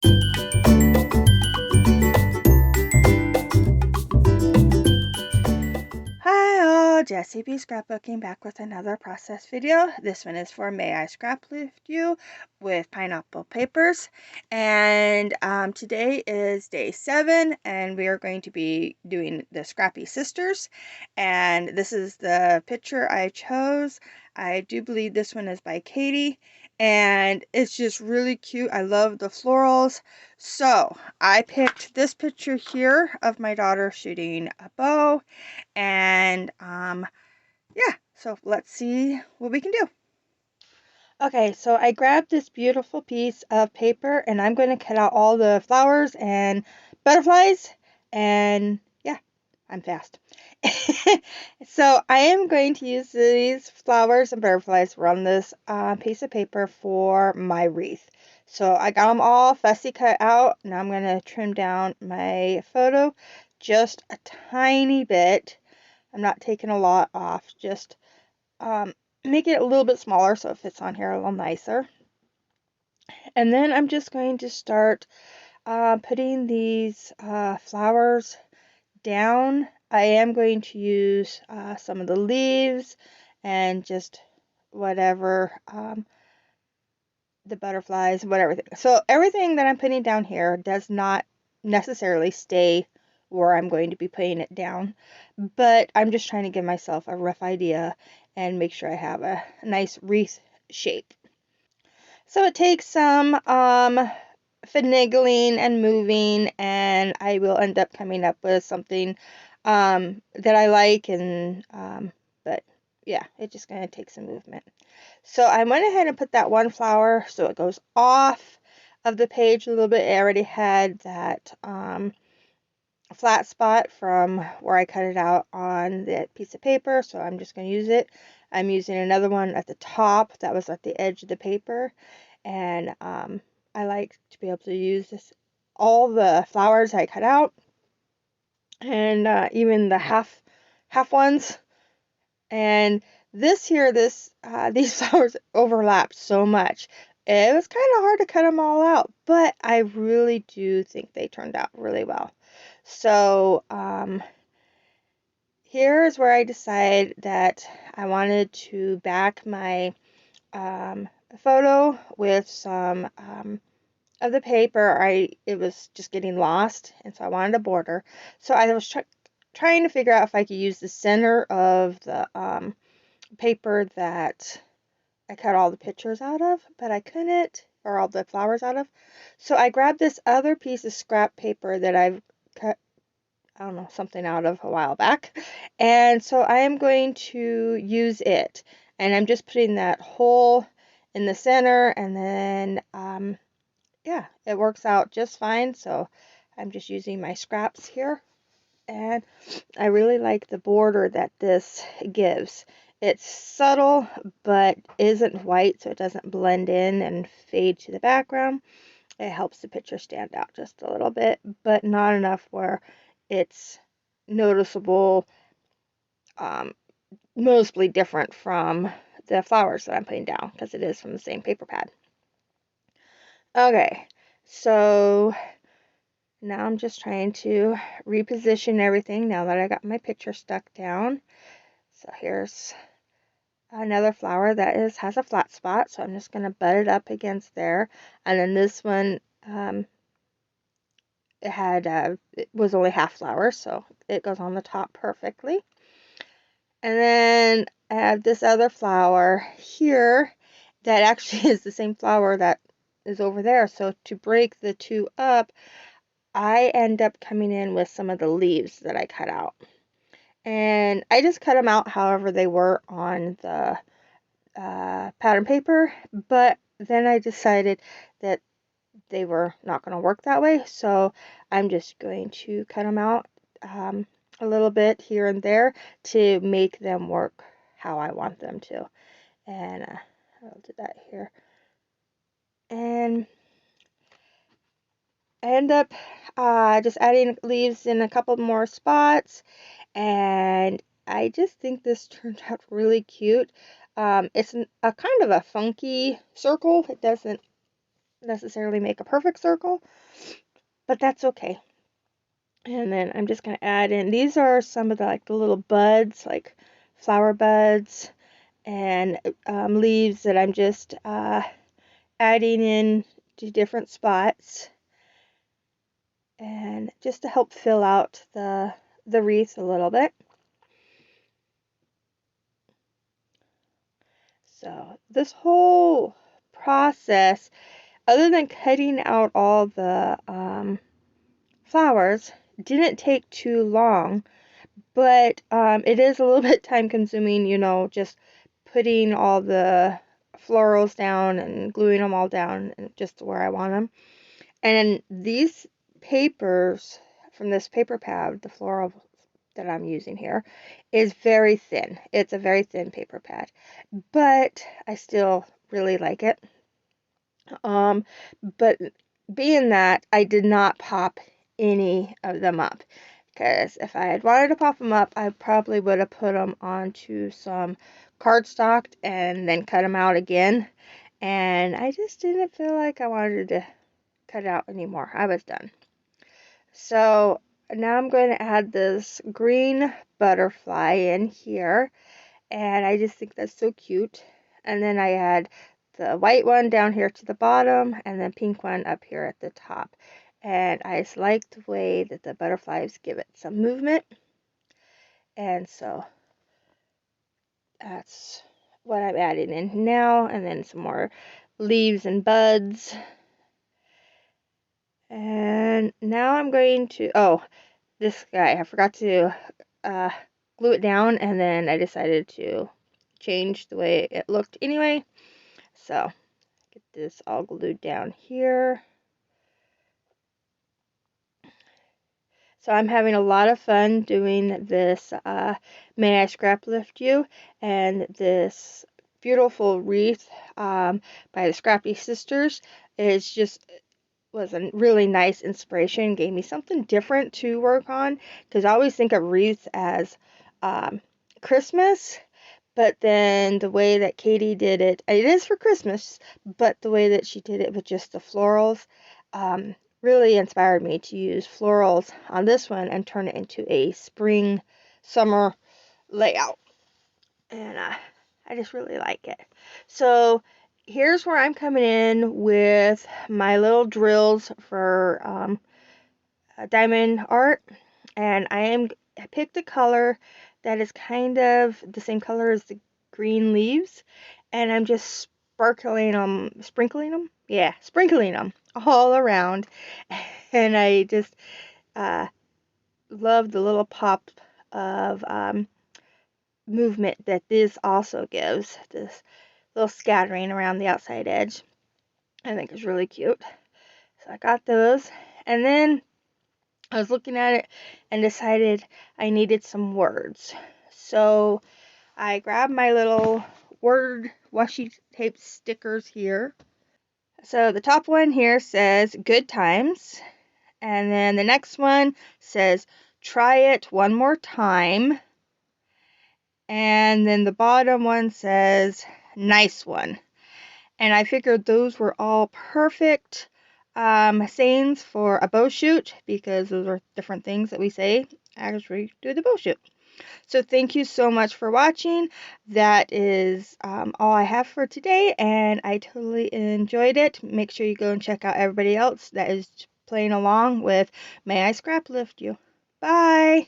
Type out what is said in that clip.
Hi all, Jessie B Scrapbooking back with another process video. This one is for May I Scraplift You with pineapple papers. And today is day 7 and we are going to be doing the Scrappy Sisters. And this is the picture I chose. I do believe this one is by Katie. And it's just really cute. I love the florals. So I picked this picture here of my daughter shooting a bow. And yeah, so let's see what we can do. Okay, so I grabbed this beautiful piece of paper and I'm going to cut out all the flowers and butterflies. And yeah, I'm fast. So I am going to use these flowers and butterflies on this piece of paper for my wreath. So I got them all fussy cut out. Now I'm going to trim down my photo just a tiny bit. I'm not taking a lot off, just make it a little bit smaller so it fits on here a little nicer. And then I'm just going to start putting these flowers down. I am going to use some of the leaves and just whatever, the butterflies, whatever. So everything that I'm putting down here does not necessarily stay where I'm going to be putting it down, but I'm just trying to give myself a rough idea and make sure I have a nice wreath shape. So it takes some finagling and moving, and I will end up coming up with something that I like, and but yeah, it's just going to take some movement. So I went ahead and put that one flower so it goes off of the page a little bit. I already had that flat spot from where I cut it out on that piece of paper, so I'm just going to use it. I'm using another one at the top that was at the edge of the paper, and I like to be able to use this all the flowers I cut out, and even the half ones. And this here, these flowers overlapped so much. It was kind of hard to cut them all out, but I really do think they turned out really well. So here is where I decided that I wanted to back my photo with some of the paper. It was just getting lost, and so I wanted a border. So I was trying to figure out if I could use the center of the paper that I cut all the pictures out of, but I couldn't, or all the flowers out of. So I grabbed this other piece of scrap paper that I've cut, I don't know, something out of a while back. And so I am going to use it. And I'm just putting that hole in the center, and then, yeah, it works out just fine. So I'm just using my scraps here. And I really like the border that this gives. It's subtle, but isn't white, so it doesn't blend in and fade to the background. It helps the picture stand out just a little bit, but not enough where it's noticeable, um, noticeably different from the flowers that I'm putting down, because it is from the same paper pad. Okay, so now I'm just trying to reposition everything now that I got my picture stuck down. So here's another flower that has a flat spot, so I'm just going to butt it up against there. And then this one, it was only half flower, so it goes on the top perfectly. And then I have this other flower here that actually is the same flower that is over there. So to break the two up, I end up coming in with some of the leaves that I cut out. And I just cut them out however they were on the pattern paper, but then I decided that they were not going to work that way, so I'm just going to cut them out a little bit here and there to make them work how I want them to. And I'll do that here. And I end up just adding leaves in a couple more spots, and I just think this turned out really cute. It's a kind of a funky circle. It doesn't necessarily make a perfect circle, but that's okay. And then I'm just going to add in, these are some of the like the little buds, like flower buds and leaves that I'm just adding in to different spots, and just to help fill out the wreath a little bit. So this whole process, other than cutting out all the flowers, didn't take too long, but it is a little bit time consuming, you know, just putting all the florals down and gluing them all down and just where I want them. And these papers from this paper pad, the floral that I'm using here, is very thin. It's a very thin paper pad, but I still really like it. But being that I did not pop any of them up, because if I had wanted to pop them up, I probably would have put them onto some cardstock and then cut them out again. And I just didn't feel like I wanted to cut it out anymore. I was done. So now I'm going to add this green butterfly in here, and I just think that's so cute. And then I add the white one down here to the bottom, and the pink one up here at the top. And I just like the way that the butterflies give it some movement. And so that's what I'm adding in now. And then some more leaves and buds. And now I'm going to, oh, this guy, I forgot to uh, glue it down, and then I decided to change the way it looked anyway. So get this all glued down here. So I'm having a lot of fun doing this May I Scraplift You, and this beautiful wreath by the Scrappy Sisters is just was a really nice inspiration, gave me something different to work on, because I always think of wreaths as Christmas, but then the way that Katie did it is for Christmas, but the way that she did it with just the florals really inspired me to use florals on this one and turn it into a spring summer layout. And I just really like it. So here's where I'm coming in with my little drills for diamond art, and I picked a color that is kind of the same color as the green leaves, and I'm just sprinkling them all around, and I just uh, love the little pop of movement that this also gives, this little scattering around the outside edge. I think is really cute. So I got those, and then I was looking at it and decided I needed some words. So I grabbed my little word washi tape stickers here. So the top one here says good times, and then the next one says try it one more time, and then the bottom one says nice one. And I figured those were all perfect sayings for a bow shoot, because those are different things that we say as we do the bow shoot. So thank you so much for watching. That is all I have for today, and I totally enjoyed it. Make sure you go and check out everybody else that is playing along with May I Scraplift You. Bye!